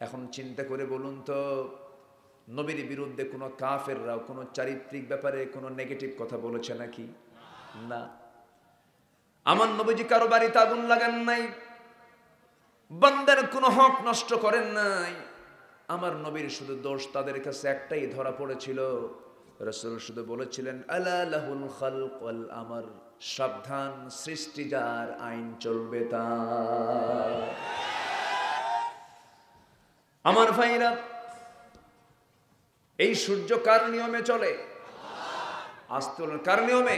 এখন চিন্তা করে বলুন তো, নবীর বিরুদ্ধে কোনো কাফেররাও কোনো চারিত্রিক ব্যাপারে কোনো নেগেটিভ কথা বলেছে নাকি? না। আমার নবীজি কারো বাড়িতে আগুন লাগান নাই, বান্দার কোনো হক নষ্ট করেন নাই। আমার নবীর শুধু দোষ তাদের কাছে একটাই ধরা পড়েছিল, রাসূল শুধু বলেছিলেন আলা লাহুল খালক ওয়াল আমর, সাবধান, সৃষ্টি যার, আইন চলবে তার। আমার ভাইরা, এই সূর্য কার নিয়মে চলে? আস্তে কার নিয়মে?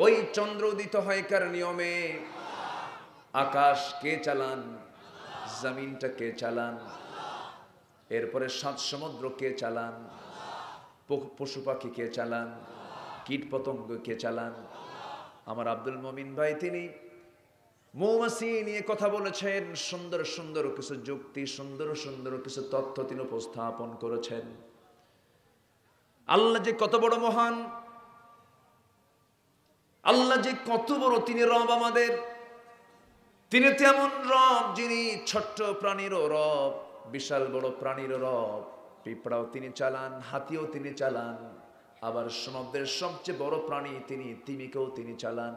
ওই চন্দ্র উদিত হয় কার নিয়মে? আকাশ কে চালান? জমিনটা কে চালান? এরপরে সাত সমুদ্র কে চালান? পশু পাখি কে চালান? কীট পতঙ্গ কে চালান? আমার আব্দুল মমিন ভাই তিনি মৌমাছি নিয়ে কথা বলেছেন, সুন্দর সুন্দর কিছু যুক্তি, সুন্দর সুন্দর কিছু তথ্য তিনি উপস্থাপন করেছেন। আল্লাহ যে কত বড় মহান, আল্লাহ যে কত বড়, তিনি রব আমাদের। তিনি তেমন রব যিনি ছোট্ট প্রাণীরও রব, বিশাল বড় প্রাণীরও রব। পিঁপড়াও তিনি চালান, হাতিও তিনি চালান, আবার সমুদ্রের সবচেয়ে বড় প্রাণী তিনি তিমিকেও তিনি চালান।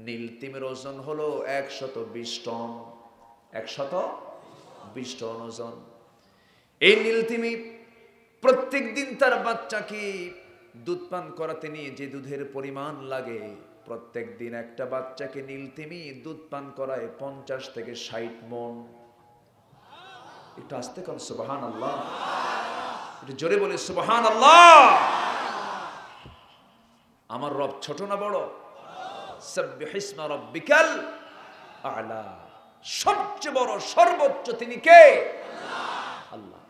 নীল তিমির ওজন হলো 120 টন, 120 টন ওজন। এই নীল তিমি প্রত্যেক দিন তার বাচ্চাকে দুধ পান করাতে নিয়ে যে দুধের পরিমাণ লাগে, প্রত্যেক দিন একটা বাচ্চাকে নীল তিমি দুধ পান করায় 50 থেকে 60 মণ। একটু আস্তে কর সুবহানাল্লাহ, একটু জোরে বলে সুবহানাল্লাহ। আমার রব ছোট না বড়? সাব্বিহিসমা রাব্বিকাল আ'লা, সবচেয়ে বড় সর্বোচ্চ তিনি কে? আল্লাহ।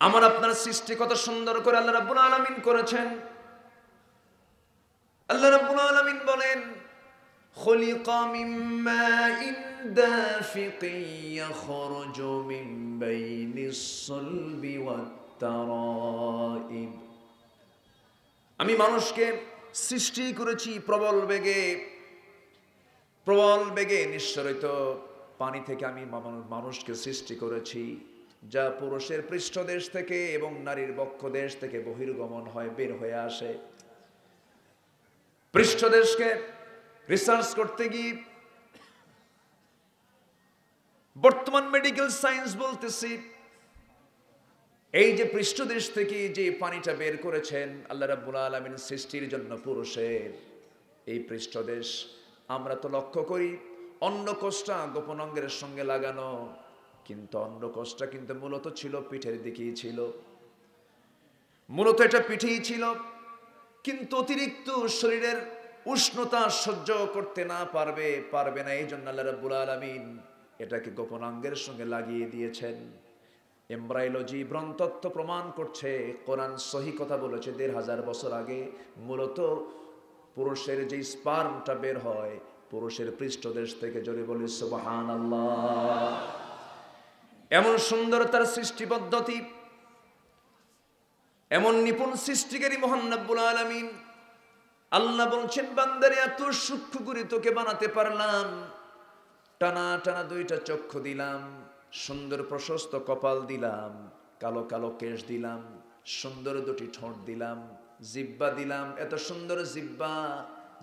আমার আপনার সৃষ্টি কত সুন্দর করে আল্লাহ রাব্বুল আলামিন করেছেন। আল্লাহ রাব্বুল আলামিন বলেন খুলিকা মিন মাইন দাফিকিন ইয়াখরুজু মিন বাইনিস সুলবি ওয়াত তারাইব। আমি মানুষকে সৃষ্টি করেছি প্রবল বেগে, প্রবল বেগে নিঃসরিত পানি থেকে আমি মানুষকে সৃষ্টি করেছি, যা পুরুষের পৃষ্ঠদেশ থেকে এবং নারীর বক্ষদেশ থেকে বহির্গমন হয়, বের হয়ে আসে। পৃষ্ঠদেশকে রিসার্চ করতে গিয়ে বর্তমান মেডিকেল সায়েন্স বলতেছি, এই যে পৃষ্ঠদেশ থেকে যে পানিটা বের করেছেন আল্লাহ রাব্বুল আলামিন সৃষ্টির জন্য পুরুষের, এই পৃষ্ঠদেশ আমরা তো লক্ষ্য করি অন্ডকোষটা গোপন অঙ্গের সঙ্গে লাগানো, কিন্তু অন্ডকোষটা কিন্তু মূলত ছিল পিঠের দিকেই ছিল, মূলত এটা পিঠেই ছিল। কিন্তু অতিরিক্ত শরীরের উষ্ণতা সহ্য করতে না পারবে না, এই জন্য আল্লাহ রাব্বুল আলামিন এটাকে গোপন অঙ্গের সঙ্গে লাগিয়ে দিয়েছেন। এমব্রায়োলজি ব্রণতত্ত্ব প্রমাণ করছে, কোরআন সহি কথা বলেছে 1500 বছর আগে মূলত পুরুষের যে স্পার্মটা বের হয় পুরুষের পৃষ্ঠদেশ থেকে। জোরে বলি সুবহানাল্লাহ। এমন সুন্দর তার সৃষ্টি পদ্ধতি, এমন নিপুণ সৃষ্টিকারী মহান রব্বুল আলামিন। আল্লাহ বলছেন বান্দারে এত সূক্ষ্ম করে তোকে বানাতে পারলাম, টানা টানা 2টা চক্ষু দিলাম, সুন্দর প্রশস্ত কপাল দিলাম, কালো কালো কেশ দিলাম, সুন্দর 2টি ঠোঁট দিলাম, জিহ্বা দিলাম, এত সুন্দর জিহ্বা,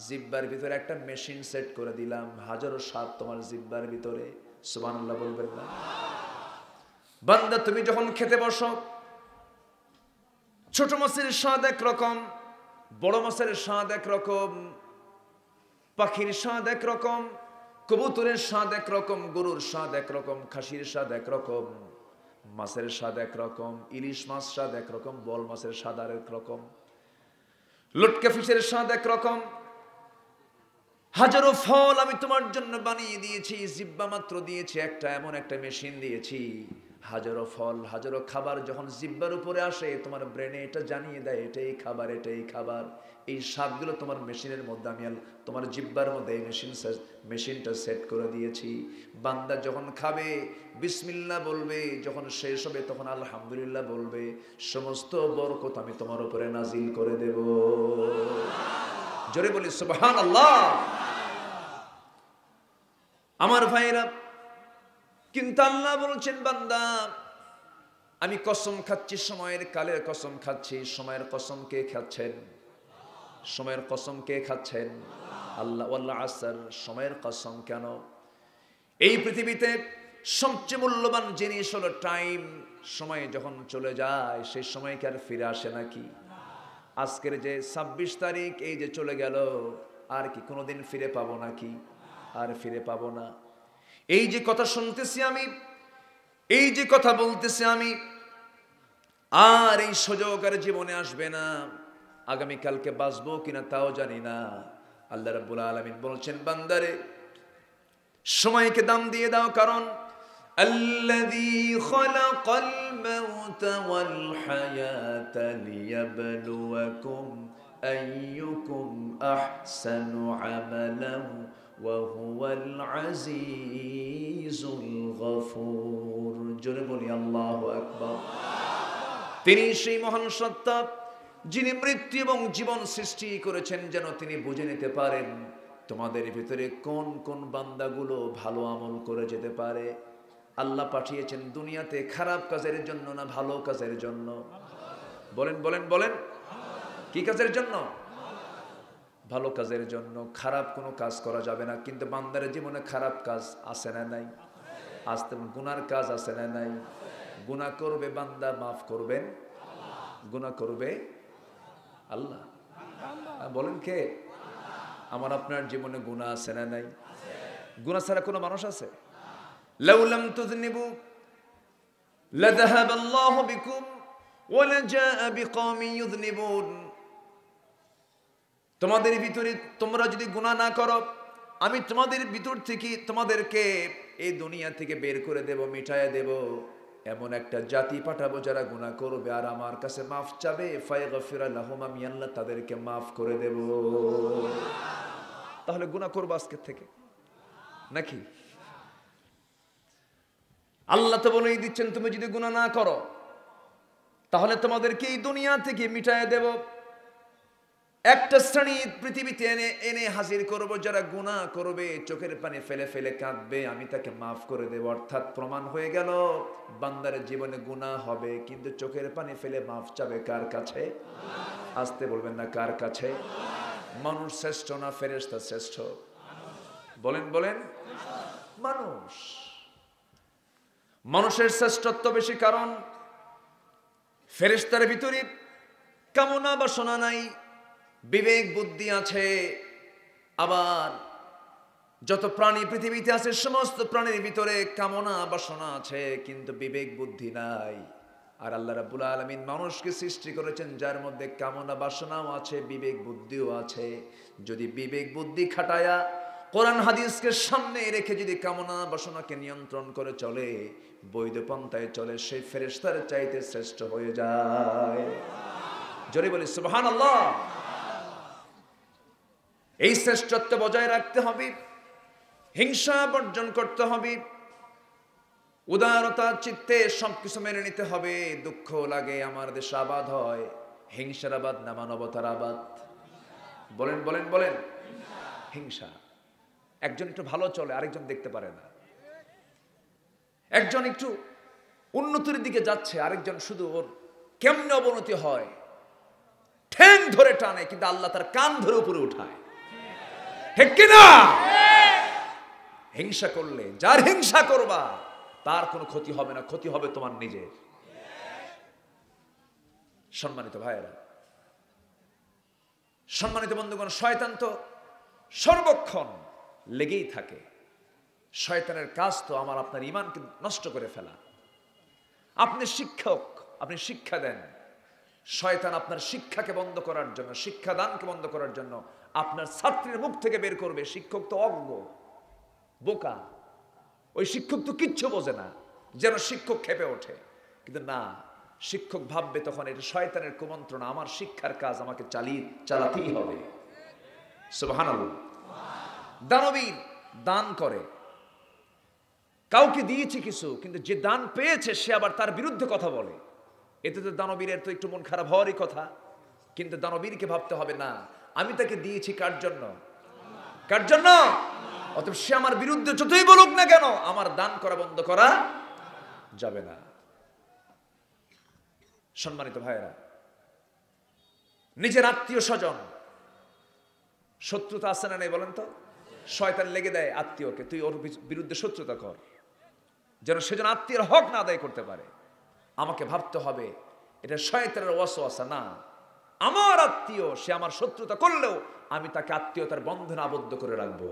জিহ্বার ভিতরে একটা মেশিন সেট করে দিলাম, হাজারো স্বাদ তোমার জিহ্বার ভিতরে। সুবহানাল্লাহ বলবেন না? বান্দা তুমি যখন খেতে বসো, ছোট মাছের স্বাদ একরকম, বড় মাছের স্বাদ একরকম, পাখির স্বাদ একরকম, কবুতরের স্বাদ একরকম, গরুর স্বাদ একরকম, খাসির স্বাদ একরকম, মাছের স্বাদ একরকম, ইলিশ মাছ স্বাদ একরকম, বল মাছের স্বাদ আর একরকম, লটকা ফিশের স্বাদ একরকম। হাজারো ফল আমি তোমার জন্য বানিয়ে দিয়েছি, জিহ্বা মাত্র দিয়েছি একটা, এমন একটা মেশিন দিয়েছি। হাজারো ফল, হাজারো খাবার যখন জিহ্বার উপরে আসে তোমার ব্রেনে এটা জানিয়ে দেয় এটাই খাবার, এটাই খাবার। এই স্বাদগুলো তোমার মেশিনের মধ্যে আমি তোমার জিহ্বার মধ্যে এই মেশিনটা সেট করে দিয়েছি। বান্দা যখন খাবে বিসমিল্লাহ বলবে, যখন শেষ হবে তখন আলহামদুলিল্লাহ বলবে, সমস্ত বরকত আমি তোমার উপরে নাজিল করে দেব। জোরে বলি সুবহানাল্লাহ। আমার ভাইরা, কিন্তু আল্লাহ বলছেন, বান্দা আমি কসম খাচ্ছি, সময়ের কালের কসম খাচ্ছি। সময়ের কসম কে খাচ্ছেন? সময়ের কসম কে খাচ্ছেন? আল্লাহ। ওয়াল আসর, সময়ের কসম কেন? এই পৃথিবীতে সবচেয়ে মূল্যবান জিনিস হলো টাইম। সময় যখন চলে যায় সেই সময় কি আর ফিরে আসে নাকি? আজকের যে 26 তারিখ, এই যে চলে গেল, আর কি কোনোদিন ফিরে পাবো নাকি? আর ফিরে পাবো না। এই যে কথা শুনতেছি আমি, এই যে কথা বলতেছি আমি, আর এই সুযোগ আর জীবনে আসবে না। আগামীকালকে বাঁচবো কিনা তাও জানি না। আল্লাহ রাব্বুল আলামিন বলছেন, বান্দারে সময়কে দাম দিয়ে দাও, কারণ আল্লাযী খালাকাল মাউতা ওয়াল হায়াতা লিয়াবলুয়াকুম আইয়ুকুম আহসানু আমালান ওয়া হুয়াল আজিজুল গফুর। জোরে বলি আল্লাহু আকবার। তিনি সেই মহান সত্তা, যিনি মৃত্যু এবং জীবন সৃষ্টি করেছেন যেন তিনি বুঝে নিতে পারেন তোমাদের ভিতরে কোন কোন বান্দাগুলো ভালো আমল করে যেতে পারে। আল্লাহ পাঠিয়েছেন দুনিয়াতে খারাপ কাজের জন্য না ভালো কাজের জন্য? বলেন বলেন বলেন, কি কাজের জন্য? ভালো কাজের জন্য। খারাপ কোনো কাজ করা যাবে না। কিন্তু বান্দার জীবনে খারাপ কাজ আছে না নাই? আসতে গুনার কাজ আছে না নাই? গুনাহ করবে বান্দা, মাফ করবেন? গুনাহ করবে আল্লাহ। বলেন কে? আমার আপনার জীবনে গুনাহ আছে না নাই? গুনাহ ছাড়া কোনো মানুষ আছে? লাউ লাম তুযনিবু লাযাহাবা আল্লাহু বিকুম ওয়া লাজাআ বিকওমিন ইউযনিবুন। তোমাদের ভিতরে তোমরা যদি গুনাহ না করো, আমি তোমাদের ভিতর থেকে তোমাদেরকে এই দুনিয়া থেকে বের করে দেব, মিটাইয়া দেব। এমন একটা জাতি পাঠাবো যারা গুনাহ করবে আর আমার কাছে মাফ চাবে, ফায়াগফিরা লাহুম, আমি আল্লাহ তাদেরকে মাফ করে দেব। তাহলে গুনাহ করবো আজকে থেকে নাকি? আল্লাহ তো বলেই দিচ্ছেন, তুমি যদি গুনাহ না করো তাহলে তোমাদেরকে এই দুনিয়া থেকে মিটাইয়া দেব। একটা শ্রেণী পৃথিবীতে এনে হাজির করব, যারা গুনাহ করবে, চোখের পানি ফেলে ফেলে কাঁদবে, আমি তাকে মাফ করে দেব। অর্থাৎ প্রমাণ হয়ে গেল বান্দার জীবনে গুনাহ হবে, কিন্তু চোখের পানি ফেলে মাফ চাবে কার কাছে? আসতে বলবেন না, কার কাছে? মানুষ শ্রেষ্ঠ না ফেরেশতা শ্রেষ্ঠ? বলেন বলেন। মানুষ। মানুষের শ্রেষ্ঠত্ব বেশি, কারণ ফেরেশতার ভিতরে কামনা বাসনা নাই, বিবেক বুদ্ধি আছে। আবার যত প্রাণী পৃথিবীতে আছে সমস্ত প্রাণীর ভিতরে কামনা বাসনা আছে, কিন্তু বিবেক বুদ্ধি নাই। আর আল্লাহ রাব্বুল আলামিন মানুষকে সৃষ্টি করেছেন যার মধ্যে কামনা বাসনাও আছে, বিবেক বুদ্ধিও আছে। যদি বিবেক বুদ্ধি খাটায়া কোরআন হাদিসকে সামনে রেখে যদি কামনা বাসনাকে নিয়ন্ত্রণ করে চলে, বৈধ পন্থায় চলে, সেই ফেরেশতার চাইতে শ্রেষ্ঠ হয়ে যায়। জোরে বলি সুবহানাল্লাহ। এই শ্রেষ্ঠত্ব বজায় রাখতে হবে, হিংসা বর্জন করতে হবে, উদারতা চিত্তে সবকিছু মেনে নিতে হবে। দুঃখ লাগে আমার দেশ আবাদ হয়, হিংসার আবাদ না মানবতার আবাদ? বলেন বলেন বলেন। হিংসা। একজন একটু ভালো চলে, আরেকজন দেখতে পারে না। একজন একটু উন্নতির দিকে যাচ্ছে, আরেকজন শুধু ওর কেমনে অবনতি হয় ঠ্যাং ধরে টানে, কিন্তু আল্লাহ তার কান ধরে উপরে উঠায়। ঠিক কিনা? হিংসা করলে, যার হিংসা করবা তার কোনো ক্ষতি হবে না, ক্ষতি হবে তোমার নিজের। সম্মানিত ভাইয়েরা, সম্মানিত বন্ধুগণ, শয়তান তো সর্বক্ষণ লেগেই থাকে। শয়তানের কাজ তো আমার আপনার ঈমানকে নষ্ট করে ফেলা। আপনি শিক্ষক, আপনি শিক্ষা দেন, শয়তান আপনার শিক্ষাকে বন্ধ করার জন্য, শিক্ষাদানকে বন্ধ করার জন্য আপনার ছাত্রের মুখ থেকে বের করবে শিক্ষক তো অজ্ঞ, বোকা, ওই শিক্ষক তো কিচ্ছু বোঝে না, যেন শিক্ষক ক্ষেপে ওঠে। কিন্তু না, শিক্ষক ভাববে তখন এটা শয়তানের কুমন্ত্রণা, আমার শিক্ষার কাজ আমাকে চালাতেই হবে। সুবহানাল্লাহ। দানবীর দান করে, কাউকে দিয়েছে কিছু, কিন্তু যে দান পেয়েছে সে আবার তার বিরুদ্ধে কথা বলে, এতে তো দানবীরের তো একটু মন খারাপ হওয়ারই কথা। কিন্তু দানবীরকে ভাবতে হবে না, আমি তাকে দিয়েছি কার জন্য? কার জন্য? অতএব সে আমার বিরুদ্ধে যতই বলুক না কেন, আমার দান করা বন্ধ করা যাবে না। সম্মানিত ভাইয়েরা, নিজের আত্মীয় স্বজন, শত্রুতা আছে না নেই বলেন তো? শয়তান লেগে দেয় আত্মীয়কে, তুই ওর বিরুদ্ধে শত্রুতা কর, যেন সেজন আত্মীয়ের হক না আদায় করতে পারে। আমাকে ভাবতে হবে এটা শয়তানের ওয়াসওয়াসা না, আমার আত্মীয়, সে আমার শত্রুতা করলেও আমি তাকে আত্মীয়তার বন্ধনে আবদ্ধ করে রাখবো।